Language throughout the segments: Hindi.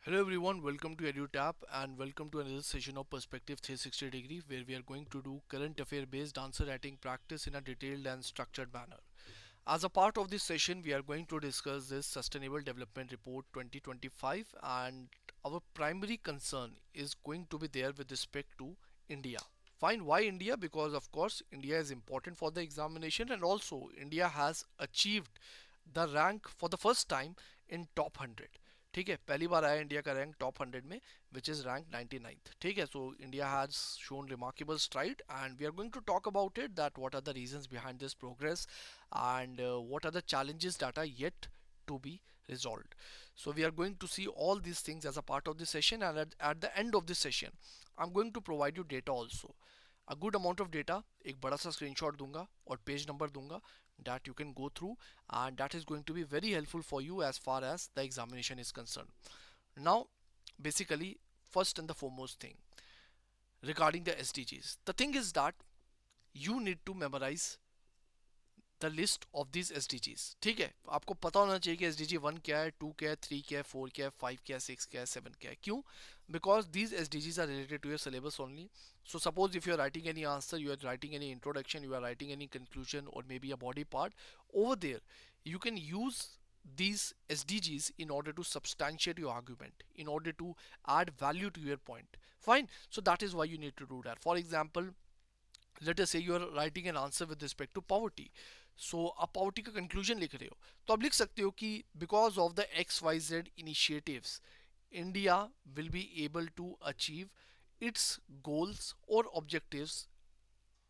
Hello everyone, welcome to EduTap and welcome to another session of Perspective 360 Degree where we are going to do current affair based answer writing practice in a detailed and structured manner. As a part of this session, we are going to discuss this Sustainable Development Report 2025 and our primary concern is going to be there with respect to India. Fine, why India? Because of course India is important for the examination and also India has achieved the rank for the first time in top 100. ठीक है, पहली बार आया इंडिया का रैंक टॉप 100 में विच इज रैंक 99th. ठीक है, so India has shown remarkable stride and we are going to talk about it that what are the reasons behind this progress and what are the challenges that are yet to be resolved. So we are going to see all these things as a part of this session, and at the end of this session I'm going to provide you data also, a good amount of data. एक बड़ा सा screenshot दूंगा और पेज नंबर दूंगा that you can go through, and that is going to be very helpful for you as far as the examination is concerned. Now basically, first and the foremost thing regarding the SDGs, the thing is that you need to memorize the list of this SDGs. ठीक है, आपको पता होना चाहिए कि एस डी जी 1 क्या है, 2 क्या है, 3 क्या है, 4 क्या है, 5 क्या है, 6 क्या है, 7 क्या है. क्यों? Because these SDGs are related to your syllabus only. So suppose if you are writing any answer, you are writing any introduction, you are writing any conclusion or maybe a body part, over there you can use these SDGs in order to substantiate your argument, in order to add value to your point. Fine. So that is why you need to do that. For example, let us say you are writing an answer with respect to poverty. So आप poverty का conclusion लिख रहे हो तो आप लिख सकते हो कि because of the XYZ initiatives India will be able to achieve its goals or objectives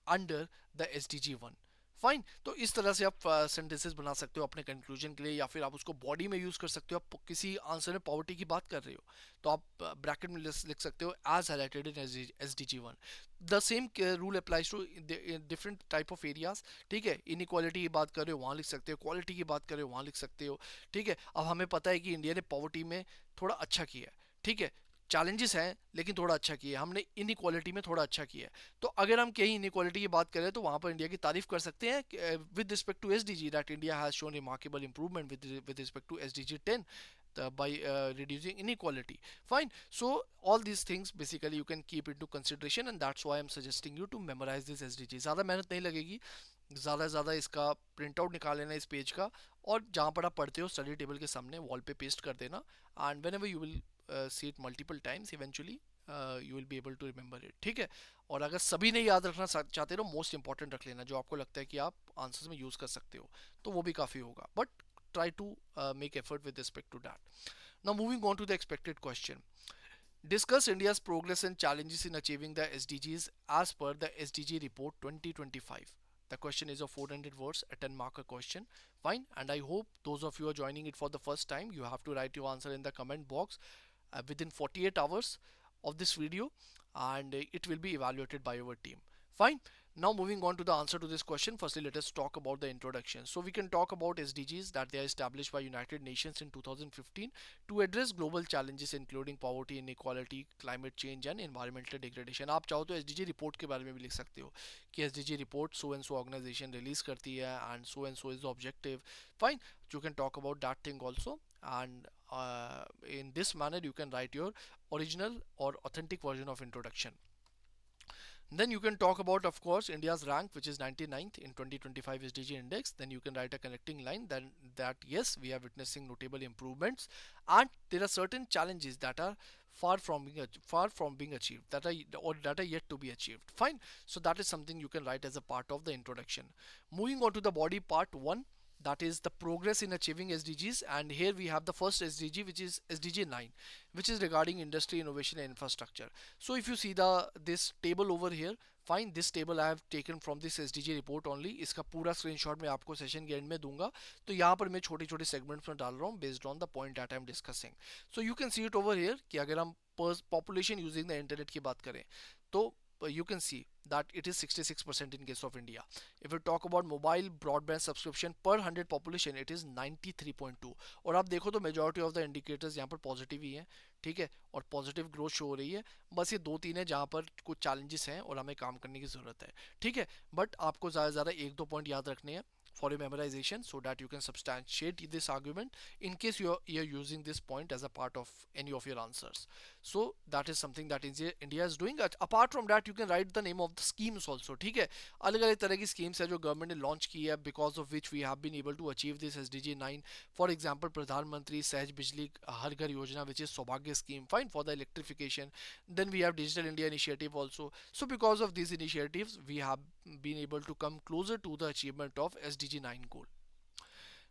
under the S D G one. Fine, तो इस तरह से आप सेंटेंसेस बना सकते हो अपने कंक्लूजन के लिए, या फिर आप उसको बॉडी में यूज कर सकते हो. आप किसी आंसर में पॉवर्टी की बात कर रहे हो तो आप ब्रैकेट में लिख सकते हो as highlighted in S D G one. The same rule applies to different type of areas. ठीक है, इनक्वालिटी की बात कर रहे हो वहाँ लिख सकते हो, क्वालिटी की बात कर रहे हो वहाँ लिख सकते हो. ठीक है, अब हमें पता है कि इंडिया ने पॉवर्टी में थोड़ा अच्छा किया है. ठीक है, चैलेंजेस हैं लेकिन थोड़ा अच्छा किया है हमने, इन इक्वालिटी में थोड़ा अच्छा किया है. तो अगर हम कहीं इन इक्वालिटी की बात करें तो वहां पर इंडिया की तारीफ कर सकते हैं with respect to S D G that India has shown remarkable improvement with respect to S D G 10 by reducing inequality. Fine. So all these things basically you can keep into consideration, and that's why I'm suggesting you to memorize this SDG. ज़्यादा मेहनत नहीं लगेगी, ज़्यादा से ज़्यादा इसका प्रिंट आउट निकाल लेना इस पेज का, और जहाँ पर आप पढ़ते हो स्टडी टेबल के सामने वॉल पे पेस्ट कर देना. And when ever you will see it multiple times, eventually you will be able to remember it. ठीक है, और अगर सभी नहीं याद रखना चाहते तो मोस्ट इंपॉर्टेंट रख लेना जो आपको लगता है कि आप आंसर्स में यूज कर सकते हो, तो वो भी काफ़ी होगा. But try to make effort with respect to that. Now moving on to the expected question. Discuss India's progress and challenges in achieving the SDGs as per the SDG report 2025. The question is of 400 words, a 10 marker question. Fine, and I hope those of you are joining it for the first time, you have to write your answer in the comment box within 48 hours of this video, and it will be evaluated by our team. Fine. Now moving on to the answer to this question, firstly let us talk about the introduction. So we can talk about SDGs that they are established by United Nations in 2015 to address global challenges including poverty, inequality, climate change and environmental degradation. आप चाहो तो SDG रिपोर्ट के बारे में भी लिख सकते हो कि SDG report so and so organisation release करती है and so and so is the objective. Fine, you can talk about that thing also, and in this manner you can write your original or authentic version of introduction. Then you can talk about, of course, India's rank, which is 99th in 2025 SDG index. Then you can write a connecting line then that yes, we are witnessing notable improvements, and there are certain challenges that are far from being achieved, that are yet to be achieved. Fine. So that is something you can write as a part of the introduction. Moving on to the body part 1, that is the progress in achieving SDGs, and here we have the first SDG, which is SDG 9, which is regarding industry, innovation and infrastructure. So if you see this table over here, fine, this table I have taken from this SDG report only. इसका पूरा स्क्रीनशॉट मैं आपको सेशन के एंड में दूंगा, तो यहाँ पर मैं छोटे छोटे सेगमेंट्स में डाल रहा हूँ based on the point that I am discussing. So you can see it over here कि अगर हम पॉपुलेशन यूजिंग द इंटरनेट की बात करें तो you can see that it is 66% in case of India. If we talk about mobile broadband subscription per 100 population, it is 93.2. और आप देखो तो majority of the indicators यहाँ पर पॉजिटिव ही हैं. ठीक है, और पॉजिटिव ग्रोथ शो हो रही है. बस ये दो तीन है जहाँ पर कुछ चैलेंजेस हैं और हमें काम करने की ज़रूरत है. ठीक है, बट आपको ज़्यादा से ज़्यादा एक दो पॉइंट याद रखने हैं. for your memorization so that you can substantiate this argument in case you're using this point as a part of any of your answers. So that is something that India is doing. Apart from that, you can write the name of the schemes also. ठीक है, अलग अलग तरह की schemes है जो government ने launch की है, because of which we have been able to achieve this SDG 9. For example, प्रधानमंत्री सहज बिजली हर घर योजना, which is सौभाग्य scheme, fine, for the electrification. Then we have Digital India initiative also. So because of these initiatives, we have been able to come closer to the achievement of SDG 9 goal.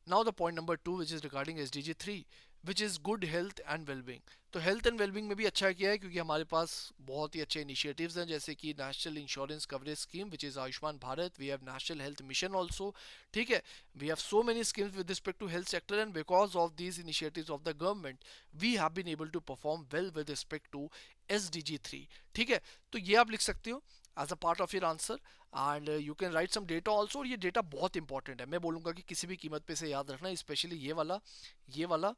Now the point number 2, which is regarding SDG 3, which is good health and well-being. तो हेल्थ एंड वेलबिंग में भी अच्छा किया है, क्योंकि हमारे पास बहुत ही अच्छे इनिशिएटिव्स हैं, जैसे कि national insurance coverage scheme, which is Ayushman Bharat. We have national health mission also. ठीक है, we have so many schemes with respect to health sector, and because of these initiatives of the government we have been able to perform well with respect to SDG 3. ठीक है, तो ये आप लिख सकते हो as a part of your answer, and you can write some data also. और ये डेटा बहुत इंपॉर्टेंट है, मैं बोलूँगा कि किसी भी कीमत पे से याद रखना, स्पेशली ये वाला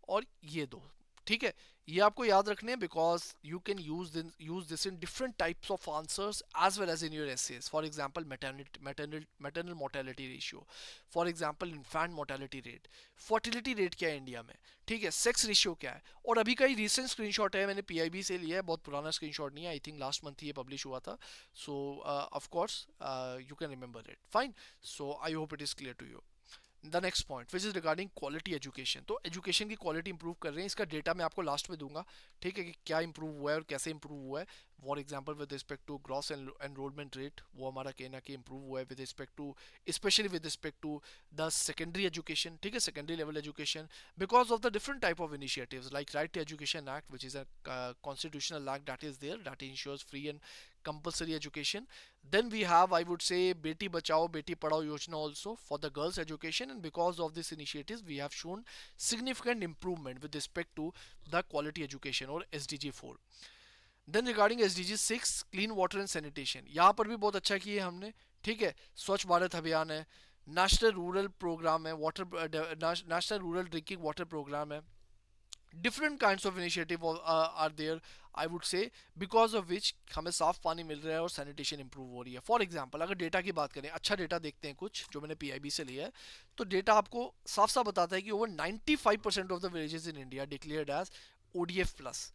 और ये दो. ठीक है, ये आपको याद रखने हैं, because you can use this in different types of answers as well as in your essays. For example maternal mortality ratio, for example infant mortality rate, fertility rate क्या है इंडिया में, ठीक है, सेक्स रेशियो क्या है. और अभी का ही रिसेंट स्क्रीनशॉट है, मैंने PIB से लिया है, बहुत पुराना स्क्रीनशॉट नहीं है, आई थिंक लास्ट मंथ ही ये पब्लिश हुआ था. So of course you can remember it, fine. So I hope it is clear to you. The next point which is regarding quality education. तो एजुकेशन की क्वालिटी इंप्रूव कर रहे हैं, इसका डेटा मैं आपको लास्ट में दूंगा. ठीक है, कि क्या इंप्रूव हुआ है और कैसे इंप्रूव हुआ है. For example with respect to gross enrolment rate, वो हमारा कहना कि इंप्रूव हुआ है with respect to, specially with respect to the secondary education. ठीक है, secondary level education, because of the different type of initiatives like right to education act, which is a constitutional act that is there, that ensures free and compulsory education. Then we have, I would say, Beti Bachao Beti Padhao Yojana also for the girls education, and because of this initiatives we have shown significant improvement with respect to the quality education or SDG 4. Then regarding SDG 6, clean water and sanitation, यहाँ पर भी बहुत अच्छा किया हमने. ठीक है, स्वच्छ भारत अभियान है, नेशनल रूरल प्रोग्राम है, national rural drinking water programme है. Different kinds of initiative are there, I would say, because of which हमें साफ पानी मिल रहा है और सैनिटेशन इंप्रूव हो रही है. फॉर एग्जांपल अगर डेटा की बात करें, अच्छा डेटा देखते हैं कुछ जो मैंने PIB से लिया है, तो डेटा आपको साफ साफ बताता है कि over 95% of the villages in India declared as ODF plus.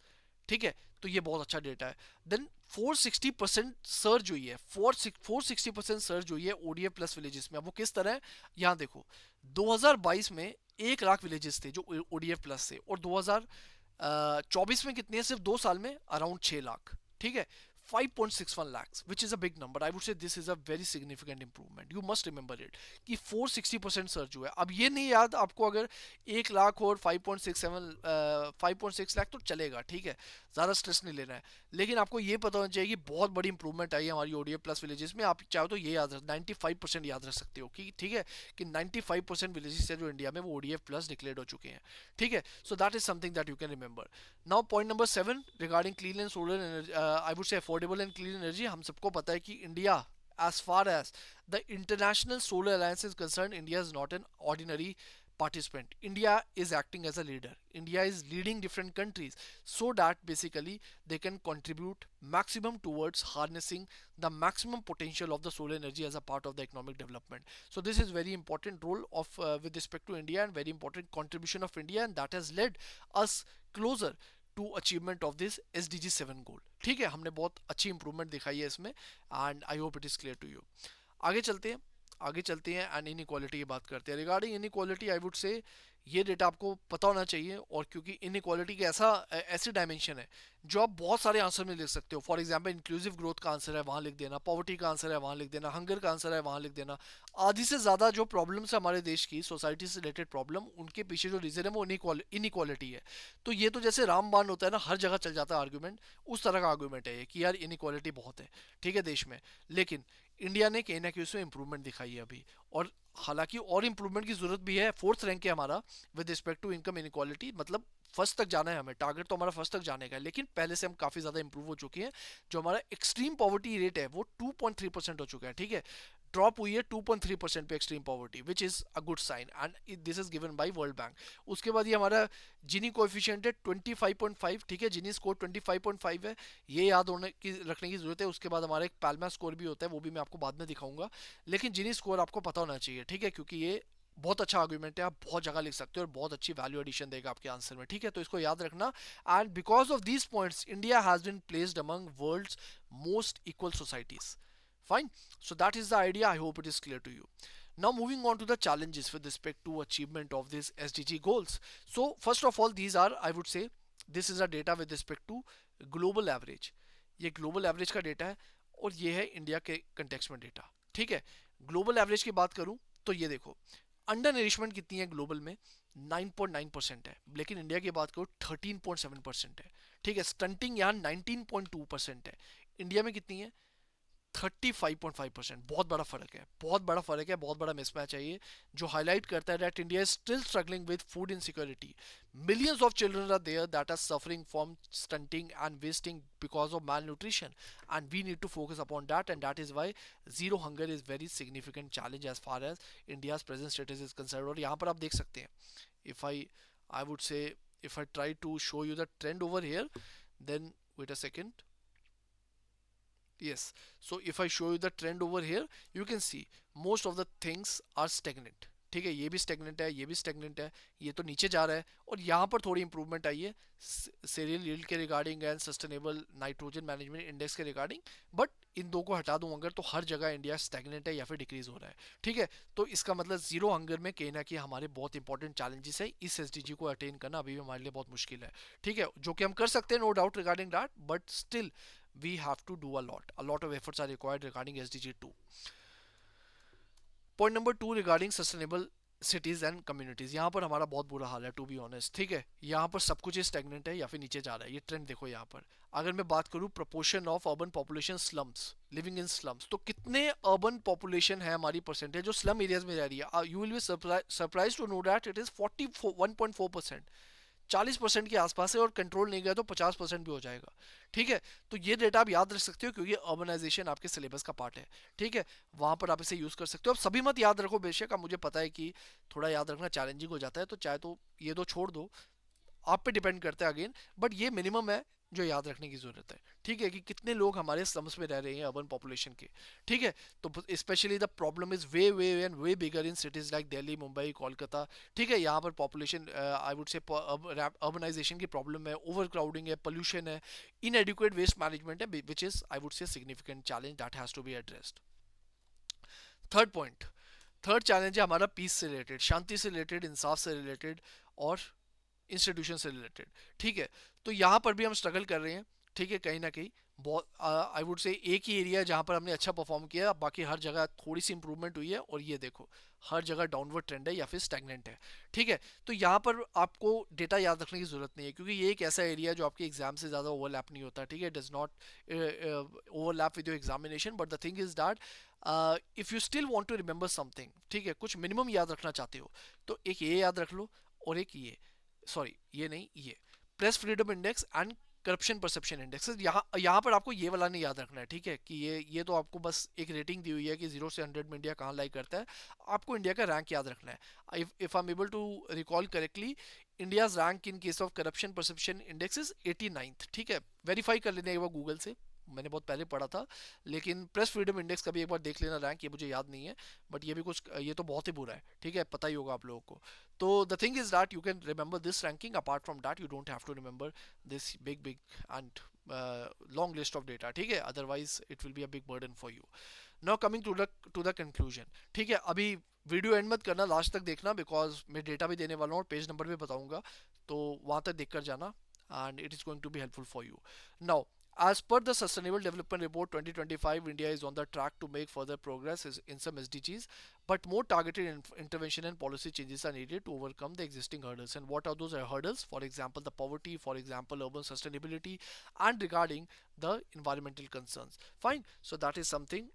ठीक है, तो ये बहुत अच्छा डेटा है. देन 460% सर्ज हुई है, 460% सर्ज हुई है ODF प्लस विलेजेस में. अब वो किस तरह है, यहाँ देखो, 2022 में 1 लाख विलेजेस थे जो ODF प्लस थे, और 2024 में कितने हैं, सिर्फ 2 साल में अराउंड 6 लाख. ठीक है, 5.61 lakhs, which is a big number. I would say this is a very significant improvement. You must remember it कि 460% सर्ज हुआ है. अब ये नहीं याद आपको, अगर 1 लाख और 5.6 लाख तो चलेगा, ठीक है, ज़्यादा स्ट्रेस नहीं लेना है. लेकिन आपको ये पता होना चाहिए कि बहुत बड़ी इंप्रूवमेंट आई है हमारी ODF प्लस विलेजेस में. आप चाहो तो ये याद रख 95% याद रख सकते हो कि ठीक है, कि 95% विलेजेस है जो इंडिया में वो ODF प्लस डिक्लेयर्ड हो चुके हैं. ठीक है, सो that is something that you can remember. Now point number 7 regarding clean and solar energy, I would से अफोर्डेबल एंड क्लीन एनर्जी. हम सबको पता है कि India, as far as the International Solar Alliance is concerned, India is not an ordinary participant. India is acting as a leader. India is leading different countries so that basically they can contribute maximum towards harnessing the maximum potential of the solar energy as a part of the economic development. So this is very important role of with respect to India, and very important contribution of India, and that has led us closer to achievement of this SDG 7 goal. ठीक है, हमने बहुत अच्छी इंप्रूवमेंट दिखाई है इसमें, and I hope it is clear to you. आगे चलते हैं, एंड इनइक्वालिटी की बात करते हैं. रिगार्डिंग इनइक्वालिटी, आई वुड से ये डेटा आपको पता होना चाहिए, और क्योंकि इनइक्वालिटी का ऐसी डायमेंशन है जो आप बहुत सारे आंसर में लिख सकते हो. फॉर एग्जांपल इंक्लूसिव ग्रोथ का आंसर है, वहाँ लिख देना. पॉवर्टी का आंसर है, वहाँ लिख देना. हंगर का आंसर है, वहाँ लिख देना. आधी से ज़्यादा जो प्रॉब्लम्स है हमारे देश की, सोसाइटी से रिलेटेड प्रॉब्लम, उनके पीछे जो रीज़न है वो इनइक्वालिटी है. तो ये तो जैसे रामबाण होता है ना, हर जगह चल जाता है आर्ग्यूमेंट, उस तरह का आर्ग्यूमेंट है ये कि यार इनइक्वालिटी बहुत है, ठीक है, देश में. लेकिन इंडिया ने कहीं ना कहीं उसमें इंप्रूवमेंट दिखाई है अभी, और हालांकि और इंप्रूवमेंट की जरूरत भी है. 4th रैंक है हमारा with respect to income inequality, मतलब फर्स्ट तक जाना है हमें, टारगेट तो हमारा फर्स्ट तक जाने का है, लेकिन पहले से हम काफ़ी ज़्यादा इंप्रूव हो चुके हैं. जो हमारा एक्सट्रीम पॉवर्टी रेट है वो 2.3% हो चुका है. ठीक है, ड्रॉप हुई है 2.3% पे extreme poverty, which is a good sign and this is given by World Bank. उसके बाद ये हमारा जिनी कोएफिशिएंट है 25.5, ठीक है, जिनी स्कोर 25.5 है, ये याद होने की रखने की जरूरत है। उसके बाद हमारा एक पैल्मा स्कोर भी होता है, वो भी मैं आपको बाद में दिखाऊंगा, लेकिन जिनी स्कोर आपको पता होना चाहिए, ठीक है, क्योंकि ये बहुत अच्छा आर्गुमेंट है, आप बहुत जगह लिख सकते हो और बहुत अच्छी वैल्यू एडिशन देगा आपके आंसर में, ठीक है, तो इसको याद रखना। And because of these points India has been placed among world's most equal societies. Fine. So that is the idea. I hope it is clear to you. Now moving on to the challenges with respect to achievement of these SDG goals. So first of all, these are, I would say, this is a data with respect to global average. ये global average का data है और ये है इंडिया के context में data, ठीक है। global average की बात करूं तो ये देखो, अंडर नरिशमेंट कितनी है ग्लोबल में, 9.9% है, लेकिन इंडिया की बात करो 13.7% है, ठीक है। स्टंटिंग यहाँ 19.2% है, इंडिया में कितनी है, 35.5%। बहुत बड़ा फर्क है, बहुत बड़ा फर्क है, बहुत बड़ा मिसमैच है ये, जो हाईलाइट करता है that India is still struggling with food insecurity. Millions of children are there that are suffering from stunting and wasting because of malnutrition, and we need to focus upon that, and that is why zero hunger is very significant challenge as far as India's present status is concern. और यहाँ पर आप देख सकते हैं, if I would say, if I try to show you the trend over here, then wait a second. Yes, so if I show you the trend over here, you can see most of the things are stagnant, ठीक है, ये भी स्टेगनेंट है, ये भी स्टेगनेंट है, ये तो नीचे जा रहा है, और यहाँ पर थोड़ी इंप्रूवमेंट आई है सीरियल यील्ड के regarding and sustainable nitrogen management index के रिगार्डिंग, बट इन दो को हटा दूं अगर तो हर जगह इंडिया स्टेगनेंट है या फिर डिक्रीज हो रहा है, ठीक है। तो इसका मतलब जीरो हंगर में कहीं ना कहीं हमारे बहुत इंपॉर्टेंट चैलेंजेस है, इस एसडीजी को अटेन करना अभी भी हमारे लिए बहुत मुश्किल है, ठीक है, जो कि हम कर सकते हैं, no doubt regarding that, but still we have to do a lot of efforts are required regarding SDG 2. Point number 2 regarding sustainable cities and communities, यहाँ पर हमारा बहुत बुरा हाल है टू बी ऑनेस्ट, ठीक है, यहाँ पर सब कुछ स्टेगनेंट है या फिर नीचे जा रहा है, ये ट्रेंड देखो यहाँ पर। अगर मैं बात करूँ proportion of urban population slums, living in slums, तो कितने अर्बन पॉपुलेशन है हमारी परसेंटेज जो स्लम एरियाज में रह रही है, you will be surprise to know that it is 41.4%, 40% के आसपास है, और कंट्रोल नहीं गया तो 50% भी हो जाएगा, ठीक है। तो ये डेटा आप याद रख सकते हो क्योंकि अर्बनाइजेशन आपके सिलेबस का पार्ट है, ठीक है, वहां पर आप इसे यूज कर सकते हो। अब सभी मत याद रखो बेशक, अब मुझे पता है कि थोड़ा याद रखना चैलेंजिंग हो जाता है, तो चाहे तो ये दो छोड़ दो, आप पे डिपेंड करता है अगेन, बट ये मिनिमम है जो याद रखने की जरूरत है, ठीक है, कि कितने लोग हमारे स्लम्स में रह रहे हैं अर्बन पॉपुलेशन के, ठीक है। तो specially the problem is way way and way bigger in cities like Delhi, Mumbai, Kolkata, ठीक है, यहाँ पर population I would say urbanisation की प्रॉब्लम है, ओवर क्राउडिंग है, पोल्यूशन है, इनएडिक्वेट वेस्ट मैनेजमेंट है, which is I would say significant challenge that has to be addressed. Third point, third challenge है हमारा पीस से रिलेटेड, शांति से रिलेटेड, इंसाफ से रिलेटेड और इंस्टीट्यूशन से रिलेटेड, ठीक है। तो यहाँ पर भी हम स्ट्रगल कर रहे हैं, ठीक है, कहीं ना कहीं बहुत आई वुड से एक ही एरिया है जहाँ पर हमने अच्छा परफॉर्म किया, बाकी हर जगह थोड़ी सी इंप्रूवमेंट हुई है, और ये देखो हर जगह डाउनवर्ड ट्रेंड है या फिर स्टैग्नेंट है, ठीक है। तो यहाँ पर आपको डेटा याद रखने की जरूरत नहीं है क्योंकि ये एक ऐसा एरिया है जो आपके एग्जाम से ज़्यादा ओवरलैप नहीं होता, ठीक है, does not overlap with your examination, but the thing is that if you still want to remember something, ठीक है, कुछ मिनिमम याद रखना चाहते हो, तो एक ये याद रख लो, और एक ये, सॉरी ये नहीं, ये press freedom index and corruption perception index, यहाँ पर आपको ये वाला नहीं याद रखना है, ठीक है, कि ये तो आपको बस एक रेटिंग दी हुई है कि 0 से 100 में इंडिया कहाँ लाइक करता है, आपको इंडिया का रैंक याद रखना है। If I am able to recall correctly, India's rank in case of corruption perception index is 89th, ठीक है, वेरीफाई कर लेने एक बार गूगल से, मैंने बहुत पहले पढ़ा था, लेकिन प्रेस फ्रीडम इंडेक्स का भी एक बार देख लेना रैंक, ये मुझे याद नहीं है, बट ये भी कुछ, ये तो बहुत ही बुरा है, ठीक है, पता ही होगा आप लोगों को। तो the thing is that you can remember this ranking, apart from that you don't have to remember this big and long list of data, ठीक है, otherwise it will be a big burden for you. Now coming to the conclusion, ठीक है, अभी वीडियो एंड मत करना, लास्ट तक देखना, बिकॉज मैं डेटा भी देने वाला हूँ और पेज नंबर भी बताऊंगा, तो वहां तक देख कर जाना, and it is going to be helpful for you. Now, as per the Sustainable Development Report 2025, India is on the track to make further progress in some SDGs, but more targeted intervention and policy changes are needed to overcome the existing hurdles. And what are those hurdles? For example, the poverty, for example, urban sustainability, and regarding the environmental concerns. Fine. So that is something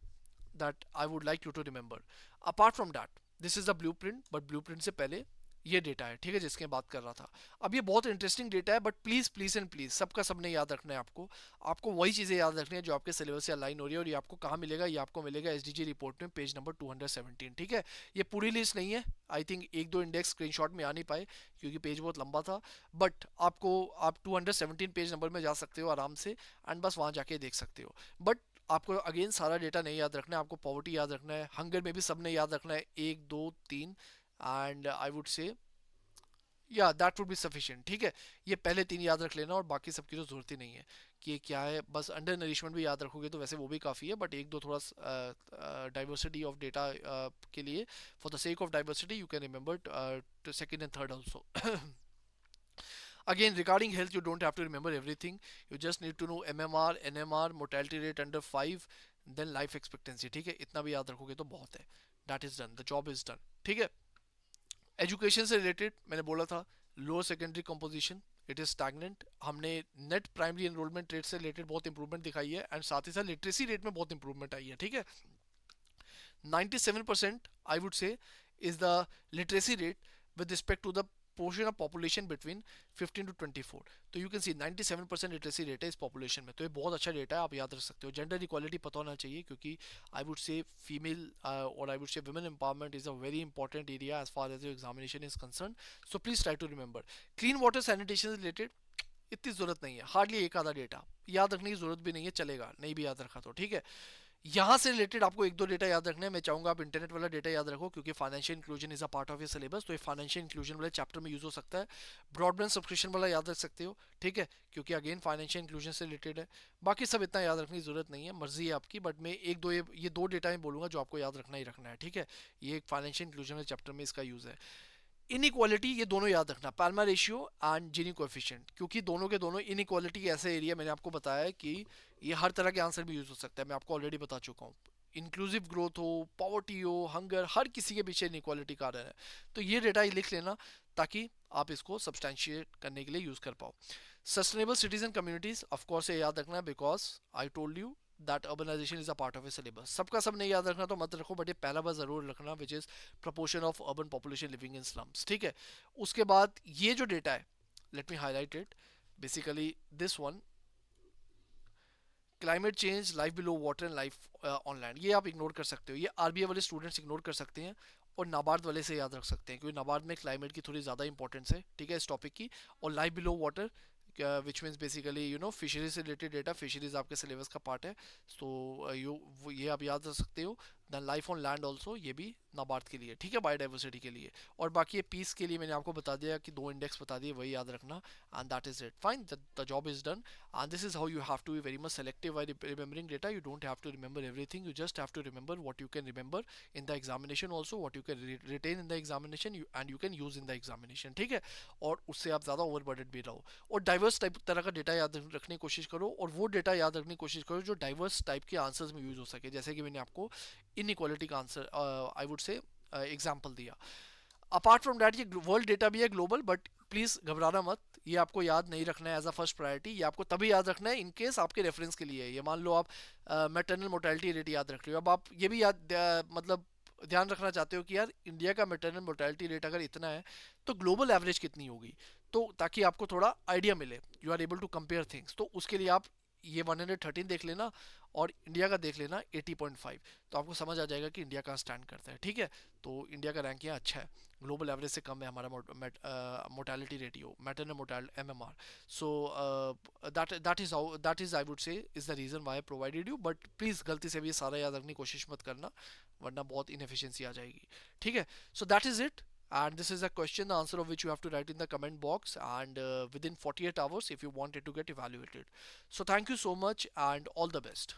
that I would like you to remember. Apart from that, this is the blueprint, but blueprint से पहले ये डेटा है, ठीक है, जिसकी मैं बात कर रहा था। अब ये बहुत इंटरेस्टिंग डेटा है, but please please and please सबका सब नहीं याद रखना है आपको। आपको वही चीजें याद रखनी है जो आपके सिलेबस से अलाइन हो रही है, और ये आपको कहाँ मिलेगा? ये आपको मिलेगा एसडीजी रिपोर्ट में, पेज नंबर 217, ठीक है। ये पूरी लिस्ट नहीं है, आई थिंक एक दो इंडेक्स स्क्रीनशॉट में आ नहीं पाए क्योंकि पेज बहुत लंबा था, बट आपको, आप 217 पेज नंबर में जा सकते हो आराम से, एंड बस वहाँ जाके देख सकते हो। बट आपको अगेन सारा डेटा नहीं याद रखना है, आपको पॉवर्टी याद रखना है, हंगर में भी सब नहीं याद रखना है, एक दो तीन, एंड आई वुड से या दैट वुड बी सफिशिएंट, ठीक है। ये पहले तीन याद रख लेना, और बाकी सबकी तो जरूरत ही नहीं है कि ये क्या है। बस अंडर नरिशमेंट भी याद रखोगे तो वैसे वो भी काफ़ी है, बट एक दो थोड़ा डाइवर्सिटी ऑफ डेटा के लिए, for the sake of diversity you can remember second and third also. Again, regarding health, you don't have to remember everything. You just need to know MMR, NMR, mortality rate under 5, then life expectancy, ठीक है। इतना भी याद रखोगे तो बहुत है। That is done, the job is done, ठीक है। एजुकेशन से रिलेटेड मैंने बोला था, lower secondary composition it is stagnant. हमने नेट प्राइमरी एनरोलमेंट रेट से रिलेटेड बहुत इंप्रूवमेंट दिखाई है, एंड साथ ही साथ लिटरेसी रेट में बहुत इंप्रूवमेंट आई है, ठीक है। 97% आई वुड से is the literacy rate with respect to the portion of population between 15 to 24। तो you can see 97% literacy rate है इस पॉपुलेशन में, तो ये बहुत अच्छा रेट है, आप याद रख सकते हो। जेंडर इक्वालिटी पता होना चाहिए, क्योंकि आई वुड से फीमेल और I would say women empowerment is a very important area as far as your examination is concern. So please try to remember. Clean water sanitation related इतनी जरूरत नहीं है, हार्डली एक आधा डेटा याद रखने की जरूरत भी नहीं है, चलेगा नहीं भी याद रखा तो, ठीक है। यहाँ से रिलेटेड आपको एक दो डेटा याद रखना है। मैं चाहूंगा आप इंटरनेट वाला डेटा याद रखो, क्योंकि financial inclusion is a part of your syllabus, तो ये फाइनेंशियल इंक्लूजन वाले चैप्टर में यूज हो सकता है। ब्रॉडबैंड सब्सक्रिप्शन वाला याद रख सकते हो, ठीक है, क्योंकि अगेन फाइनेंशियल इंक्लूजन से रिलेटेड है। बाकी सब इतना याद रखने की जरूरत नहीं है, मर्जी है आपकी, बट मैं एक दो ये दो डेटा मैं बोलूंगा जो आपको याद रखना ही रखना है, ठीक है। ये एक फाइनेंशियल इंक्लूजन वाले चैप्टर में इसका यूज है। इनइक्वालिटी, ये दोनों याद रखना, Palma ratio and Gini coefficient, क्योंकि दोनों के दोनों इनइक्वालिटी ऐसा एरिया मैंने आपको बताया है कि ये हर तरह के आंसर में यूज हो सकता है, मैं आपको ऑलरेडी बता चुका हूँ। इंक्लूसिव ग्रोथ हो, पॉवर्टी हो, हंगर, हर किसी के पीछे इनइक्वालिटी कारण है। तो ये डेटा लिख लेना ताकि आप इसको सब्सटैंशिएट करने के लिए यूज कर पाओ। Sustainable cities and communities, of course ये याद रखना है, because I told you that urbanisation is a part of a syllabus. सबका सब नहीं याद रखना तो मत रखो, बट ये पहला बार जरूर रखना, which is proportion of urban population living in slums, ठीक है। उसके बाद ये जो डेटा है, let me highlight it, basically this one, climate change, life below water and life on land, ये आप इग्नोर कर सकते हो, ये आरबीआई वाले स्टूडेंट्स इग्नोर कर सकते हैं, और नाबार्ड वाले से याद रख सकते हैं, क्योंकि नाबार्ड में क्लाइमेट की थोड़ी ज़्यादा इंपॉर्टेंस है, ठीक है, इस टॉपिक की। और life below water which means basically you know fisheries से रिलेटेड डेटा, फिशरीज आपके सिलेबस का पार्ट है, तो ये आप याद रख सकते हो। Then life on land also, ये भी नाबार्ड के लिए, ठीक है, बायोडाइवर्सिटी के लिए। और बाकी ये पीस के लिए मैंने आपको बता दिया कि दो इंडेक्स बता दिए, वही याद रखना, and that is it, fine, the job is done. And this is how you have to be very much selective while remembering data. You don't have to remember everything, you just have to remember what you can remember in the examination, also what you can retain in the examination, and you can use in the examination, ठीक है। और उससे आप ज़्यादा ओवरबर्डेड भी रहो, और डाइवर्स टाइप तरह का डेटा याद रखने की कोशिश करो, और वो डेटा याद रखने की कोशिश करो जो डाइवर्स टाइप के आंसर्स में यूज हो सके, जैसे कि मैंने आपको इनइक्वालिटी का आंसर आई वुड से एग्जाम्पल दिया। अपार्ट फ्रॉम डैट, ये वर्ल्ड डेटा भी है ग्लोबल, बट प्लीज घबराना मत, ये आपको याद नहीं रखना है एज अ फर्स्ट प्रायोरिटी, ये आपको तभी याद रखना है इन केस आपके रेफरेंस के लिए है। ये मान लो आप मैटरनल मोर्टेलिटी रेट याद रख रहे हो, अब आप ये भी याद मतलब ध्यान रखना चाहते हो कि यार इंडिया का मैटरनल मोर्टेलिटी रेट अगर इतना है तो ग्लोबल एवरेज कितनी होगी, तो ताकि आपको थोड़ा आइडिया मिले, you are able to compare things, तो उसके लिए आप ये 113 देख लेना, और इंडिया का देख लेना 80.5, तो आपको समझ आ जाएगा कि इंडिया कहाँ स्टैंड करता है, ठीक है। तो इंडिया का रैंक यहाँ अच्छा है, ग्लोबल एवरेज से कम है हमारा mortality ratio, maternal mortal MMR. So that is I would say is the reason why I provided you, but please गलती से भी ये सारा याद रखने की कोशिश मत करना, वरना बहुत इनएफिशिएंसी आ जाएगी, ठीक है। सो that is it, and this is a question, the answer of which you have to write in the comment box, and within 48 hours if you want it to get evaluated. So thank you so much and all the best.